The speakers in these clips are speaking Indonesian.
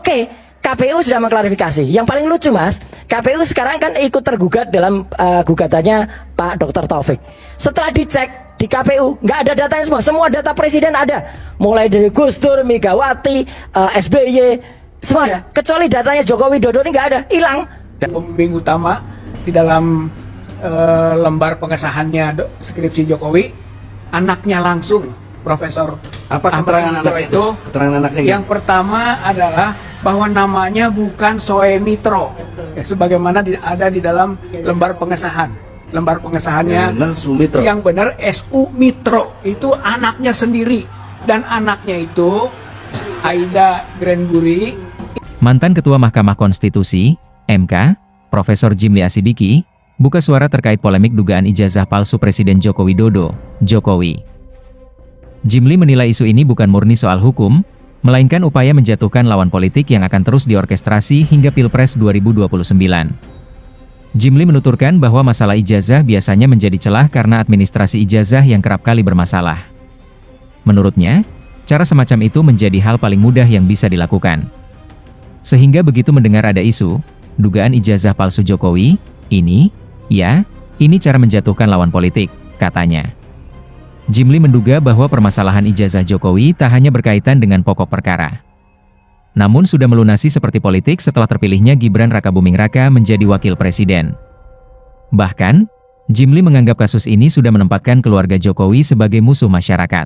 Oke, KPU sudah mengklarifikasi. Yang paling lucu Mas, KPU sekarang kan ikut tergugat dalam gugatannya Pak Dr. Taufik. Setelah dicek di KPU, nggak ada datanya semua data presiden ada. Mulai dari Gus Dur, Megawati, SBY, semua ada. Kecuali datanya Joko Widodo ini nggak ada, hilang. Pembimbing utama di dalam lembar pengesahannya skripsi Jokowi, anaknya langsung, Profesor Apa keterangan anaknya itu? Keterangan anaknya Yang pertama adalah bahwa namanya bukan Soe Mitro, ya, sebagaimana ada di dalam lembar pengesahan. Lembar pengesahannya yang benar Sumitro. Yang benar SU Mitro, itu anaknya sendiri, dan anaknya itu Aida Grenburi. Mantan Ketua Mahkamah Konstitusi, MK, Profesor Jimli Asidiki, buka suara terkait polemik dugaan ijazah palsu Presiden Joko Widodo, Jokowi. Jimli menilai isu ini bukan murni soal hukum, melainkan upaya menjatuhkan lawan politik yang akan terus diorkestrasi hingga Pilpres 2029. Jimli menuturkan bahwa masalah ijazah biasanya menjadi celah karena administrasi ijazah yang kerap kali bermasalah. Menurutnya, cara semacam itu menjadi hal paling mudah yang bisa dilakukan. Sehingga begitu mendengar ada isu, dugaan ijazah palsu Jokowi, ini cara menjatuhkan lawan politik, katanya. Jimli menduga bahwa permasalahan ijazah Jokowi tak hanya berkaitan dengan pokok perkara, namun sudah melunasi seperti politik setelah terpilihnya Gibran Rakabuming Raka menjadi wakil presiden. Bahkan, Jimli menganggap kasus ini sudah menempatkan keluarga Jokowi sebagai musuh masyarakat.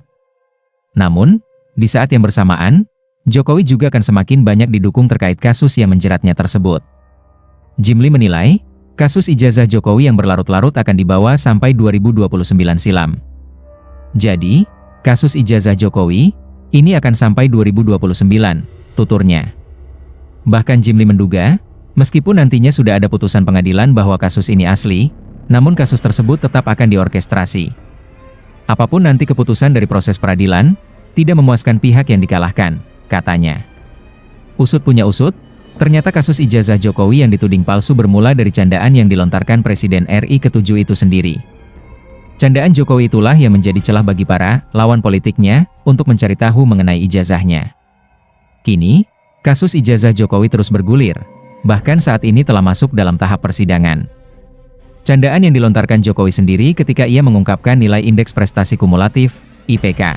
Namun, di saat yang bersamaan, Jokowi juga akan semakin banyak didukung terkait kasus yang menjeratnya tersebut. Jimli menilai, kasus ijazah Jokowi yang berlarut-larut akan dibawa sampai 2029 silam. Jadi, kasus ijazah Jokowi, ini akan sampai 2029, tuturnya. Bahkan Jimli menduga, meskipun nantinya sudah ada putusan pengadilan bahwa kasus ini asli, namun kasus tersebut tetap akan diorkestrasi. Apapun nanti keputusan dari proses peradilan, tidak memuaskan pihak yang dikalahkan, katanya. Usut punya usut, ternyata kasus ijazah Jokowi yang dituding palsu bermula dari candaan yang dilontarkan Presiden RI ke-7 itu sendiri. Candaan Jokowi itulah yang menjadi celah bagi para lawan politiknya untuk mencari tahu mengenai ijazahnya. Kini, kasus ijazah Jokowi terus bergulir, bahkan saat ini telah masuk dalam tahap persidangan. Candaan yang dilontarkan Jokowi sendiri ketika ia mengungkapkan nilai indeks prestasi kumulatif, IPK.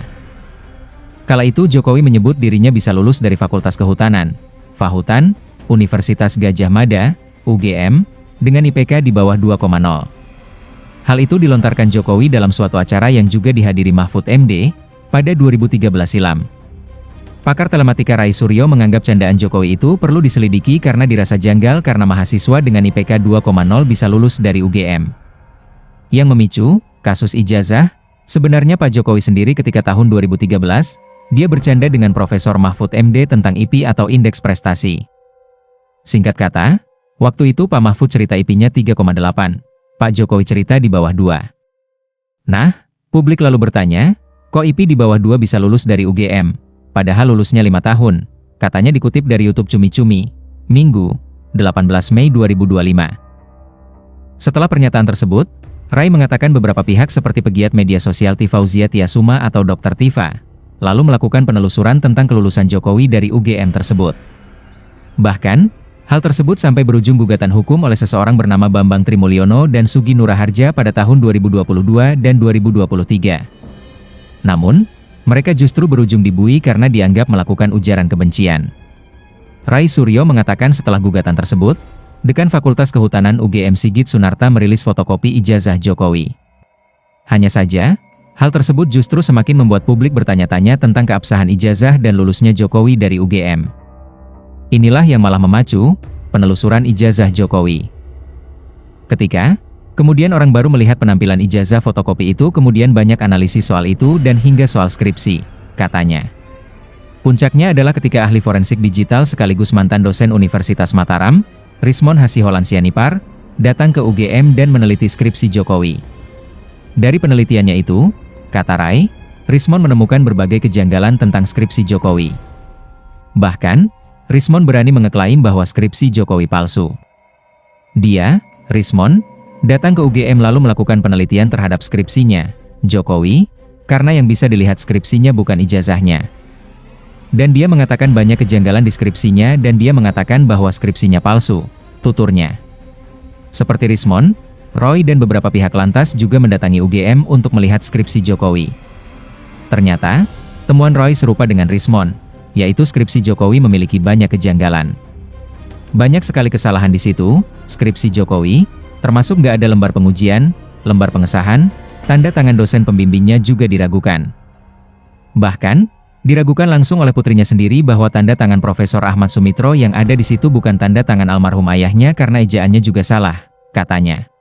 Kala itu Jokowi menyebut dirinya bisa lulus dari Fakultas Kehutanan, Fahutan, Universitas Gadjah Mada, UGM, dengan IPK di bawah 2,0. Hal itu dilontarkan Jokowi dalam suatu acara yang juga dihadiri Mahfud MD pada 2013 silam. Pakar telematika Rai Suryo menganggap candaan Jokowi itu perlu diselidiki karena dirasa janggal karena mahasiswa dengan IPK 2,0 bisa lulus dari UGM. Yang memicu kasus ijazah, sebenarnya Pak Jokowi sendiri ketika tahun 2013, dia bercanda dengan Profesor Mahfud MD tentang IP atau indeks prestasi. Singkat kata, waktu itu Pak Mahfud cerita IP-nya 3,8. Pak Jokowi cerita di bawah 2. Nah, publik lalu bertanya, kok IP di bawah 2 bisa lulus dari UGM? Padahal lulusnya 5 tahun, katanya dikutip dari YouTube Cumi-Cumi, Minggu, 18 Mei 2025. Setelah pernyataan tersebut, Rai mengatakan beberapa pihak seperti pegiat media sosial Tifauzia Tiasuma atau Dr. Tifa, lalu melakukan penelusuran tentang kelulusan Jokowi dari UGM tersebut. Bahkan, hal tersebut sampai berujung gugatan hukum oleh seseorang bernama Bambang Trimulyono dan Sugi Nuraharja pada tahun 2022 dan 2023. Namun, mereka justru berujung dibui karena dianggap melakukan ujaran kebencian. Rai Suryo mengatakan setelah gugatan tersebut, Dekan Fakultas Kehutanan UGM Sigit Sunarta merilis fotokopi ijazah Jokowi. Hanya saja, hal tersebut justru semakin membuat publik bertanya-tanya tentang keabsahan ijazah dan lulusnya Jokowi dari UGM. Inilah yang malah memacu penelusuran ijazah Jokowi. Ketika kemudian orang baru melihat penampilan ijazah fotokopi itu, kemudian banyak analisis soal itu dan hingga soal skripsi, katanya. Puncaknya adalah ketika ahli forensik digital sekaligus mantan dosen Universitas Mataram, Rismon Hasiholan Sianipar, datang ke UGM dan meneliti skripsi Jokowi. Dari penelitiannya itu, kata Rai, Rismon menemukan berbagai kejanggalan tentang skripsi Jokowi. Bahkan, Rismon berani mengeklaim bahwa skripsi Jokowi palsu. Dia, Rismon, datang ke UGM lalu melakukan penelitian terhadap skripsinya, Jokowi, karena yang bisa dilihat skripsinya bukan ijazahnya. Dan dia mengatakan banyak kejanggalan di skripsinya dan dia mengatakan bahwa skripsinya palsu, tuturnya. Seperti Rismond, Roy dan beberapa pihak lantas juga mendatangi UGM untuk melihat skripsi Jokowi. Ternyata, temuan Roy serupa dengan Rismond, yaitu skripsi Jokowi memiliki banyak kejanggalan. Banyak sekali kesalahan di situ, skripsi Jokowi, termasuk nggak ada lembar pengujian, lembar pengesahan, tanda tangan dosen pembimbingnya juga diragukan. Bahkan, diragukan langsung oleh putrinya sendiri bahwa tanda tangan Profesor Ahmad Sumitro yang ada di situ bukan tanda tangan almarhum ayahnya karena ejaannya juga salah, katanya.